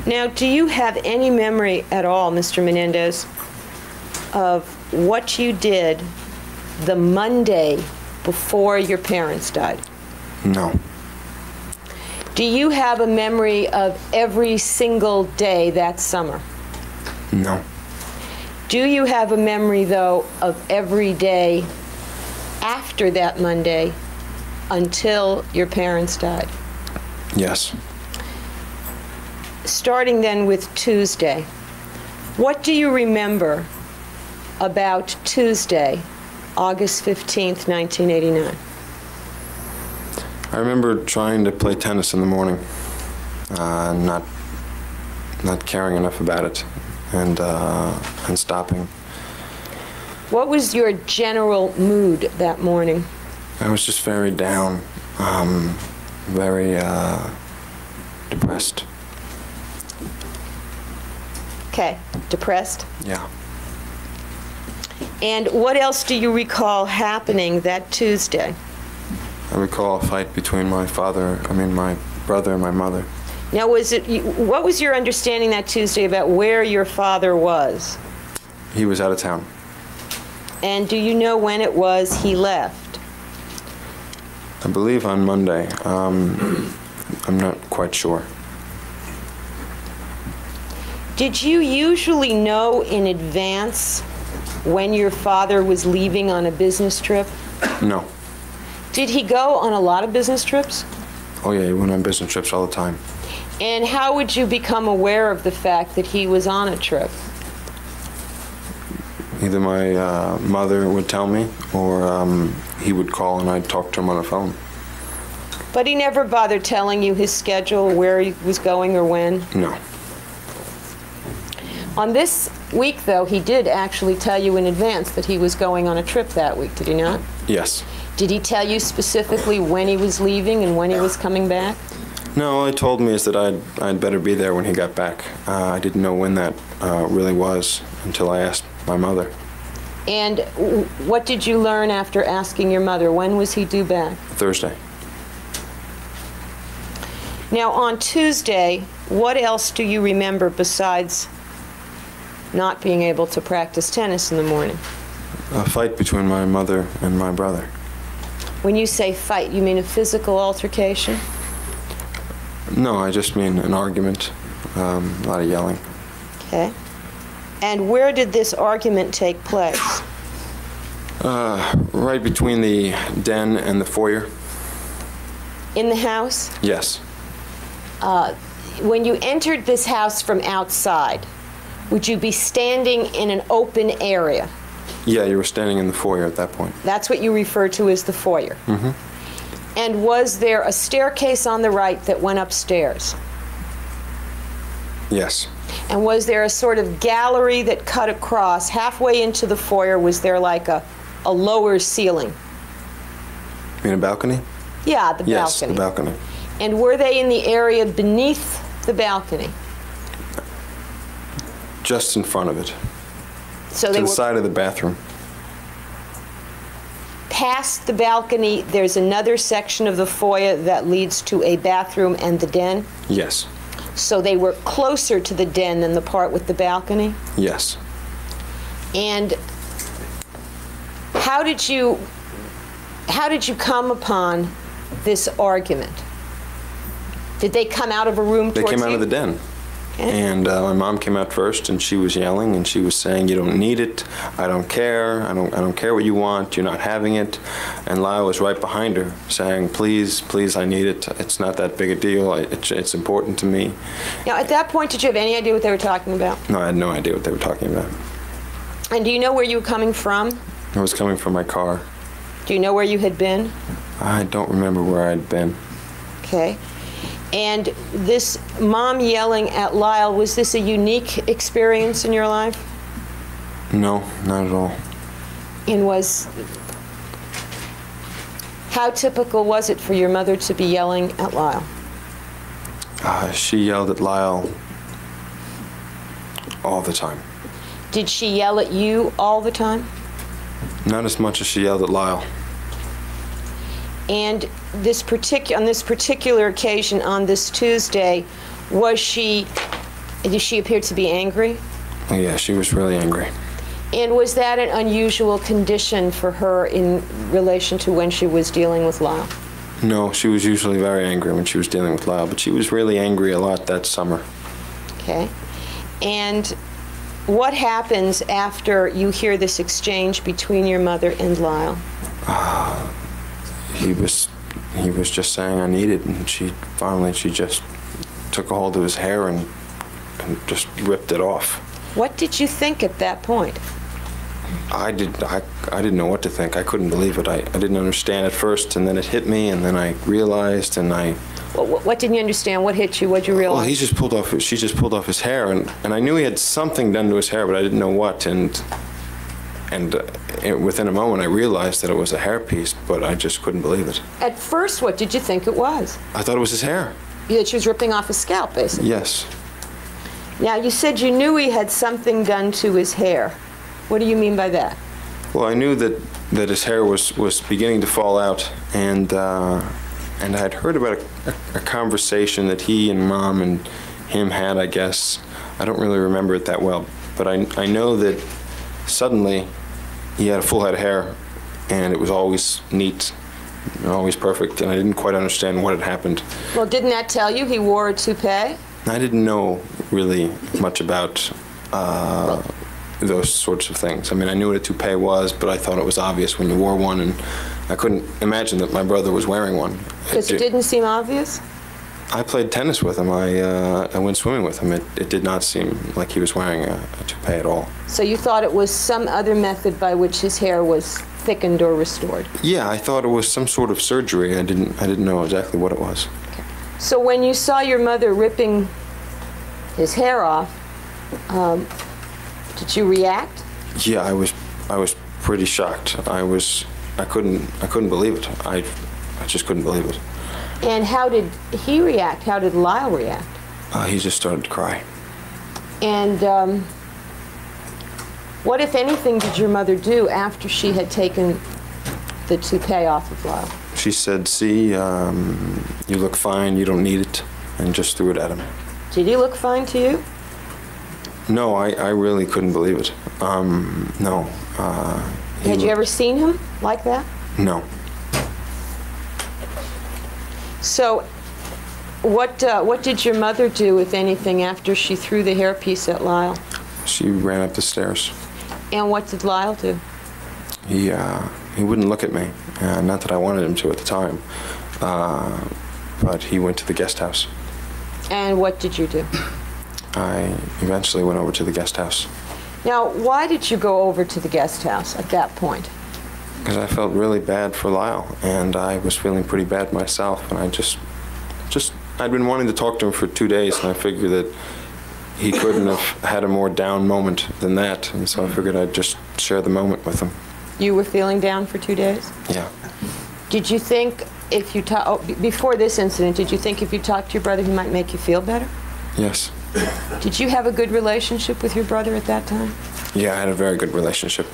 Now, do you have any memory at all, Mr. Menendez, of what you did the Monday before your parents died? No. Do you have a memory of every single day that summer? No. Do you have a memory, though, of every day after that Monday until your parents died? Yes. Starting then with Tuesday, what do you remember about Tuesday, August 15th, 1989? I remember trying to play tennis in the morning, not caring enough about it, and stopping. What was your general mood that morning? I was just very down, very depressed. Okay, depressed. Yeah. And what else do you recall happening that Tuesday? I recall a fight between my brother and my mother. Now, what was your understanding that Tuesday about where your father was? He was out of town. And do you know when it was he left? I believe on Monday. I'm not quite sure. Did you usually know in advance when your father was leaving on a business trip? No. Did he go on a lot of business trips? Oh yeah, he went on business trips all the time. And how would you become aware of the fact that he was on a trip? Either my mother would tell me, or he would call and I'd talk to him on the phone. But he never bothered telling you his schedule, where he was going or when? No. On this week, though, he did actually tell you in advance that he was going on a trip that week, did he not? Yes. Did he tell you specifically when he was leaving and when he was coming back? No, all he told me is that I'd better be there when he got back. I didn't know when that really was until I asked my mother. And what did you learn after asking your mother? When was he due back? Thursday. Now, on Tuesday, what else do you remember besides not being able to practice tennis in the morning? A fight between my mother and my brother. When you say fight, you mean a physical altercation? No, I just mean an argument, a lot of yelling. Okay. And where did this argument take place? Right between the den and the foyer. In the house? Yes. When you entered this house from outside, would you be standing in an open area? Yeah, you were standing in the foyer at that point. That's what you refer to as the foyer. Mm-hmm. And was there a staircase on the right that went upstairs? Yes. And was there a sort of gallery that cut across? Halfway into the foyer, was there like a lower ceiling? You mean a balcony? Yeah, the balcony. Yes, the balcony. And were they in the area beneath the balcony? Just in front of it. So to they the were side of the bathroom. past the balcony. There's another section of the foyer that leads to a bathroom and the den? Yes. So they were closer to the den than the part with the balcony? Yes. And how did you come upon this argument? Did they come out of a room towards you? They came out of the den. Okay. And my mom came out first, and she was yelling, and she was saying, "You don't need it. I don't care. I don't care what you want. You're not having it." And Lyle was right behind her, saying, "Please, please, I need it. It's not that big a deal. It's important to me." Now, at that point, did you have any idea what they were talking about? No, I had no idea what they were talking about. And do you know where you were coming from? I was coming from my car. Do you know where you had been? I don't remember where I'd been. Okay. And this mom yelling at Lyle, was this a unique experience in your life? No, not at all. And how typical was it for your mother to be yelling at Lyle? She yelled at Lyle all the time. Did she yell at you all the time? Not as much as she yelled at Lyle. And on this particular occasion, on this Tuesday, was she She appeared to be angry? Yeah, she was really angry. And was that an unusual condition for her in relation to when she was dealing with Lyle? No, she was usually very angry when she was dealing with Lyle, but she was really angry a lot that summer. Okay. And what happens after you hear this exchange between your mother and Lyle? He was just saying I need it, and she just took a hold of his hair and just ripped it off. What did you think at that point? I didn't know what to think. I couldn't believe it. I didn't understand at first, and then it hit me, and then I realized, and I... What didn't you understand? What hit you? What did you realize? Well, she just pulled off his hair, and I knew he had something done to his hair, but I didn't know what, and within a moment I realized that it was a hairpiece, but I just couldn't believe it. At first, what did you think it was? I thought it was his hair. That she was ripping off his scalp, basically? Yes. Now, you said you knew he had something done to his hair. What do you mean by that? Well, I knew that his hair was beginning to fall out, and I had heard about a conversation that he and Mom and him had, I guess. I don't really remember it that well, but I know that suddenly he had a full head of hair, and it was always neat, always perfect, and I didn't quite understand what had happened. Well, didn't that tell you he wore a toupee? I didn't know really much about those sorts of things. I mean, I knew what a toupee was, but I thought it was obvious when you wore one, and I couldn't imagine that my brother was wearing one. Because it didn't seem obvious? I played tennis with him. I went swimming with him. It did not seem like he was wearing a toupee at all. So you thought it was some other method by which his hair was thickened or restored? Yeah, I thought it was some sort of surgery. I didn't know exactly what it was. Okay. So when you saw your mother ripping his hair off, did you react? Yeah, I was pretty shocked. I couldn't believe it. I just couldn't believe it. And how did he react? How did Lyle react? He just started to cry. And what, if anything, did your mother do after she had taken the toupee off of Lyle? She said, "See, you look fine. You don't need it," and just threw it at him. Did he look fine to you? No, I really couldn't believe it. No. Had you ever seen him like that? No. So, what did your mother do, if anything, after she threw the hairpiece at Lyle? She ran up the stairs. And what did Lyle do? He wouldn't look at me. Not that I wanted him to at the time. But he went to the guest house. And what did you do? I eventually went over to the guest house. Now, why did you go over to the guest house at that point? Because I felt really bad for Lyle, and I was feeling pretty bad myself, and I'd been wanting to talk to him for 2 days, and I figured that he couldn't have had a more down moment than that, and so I figured I'd just share the moment with him. You were feeling down for 2 days? Yeah. Did you think if you before this incident, did you think if you talked to your brother he might make you feel better? Yes. Did you have a good relationship with your brother at that time? Yeah, I had a very good relationship.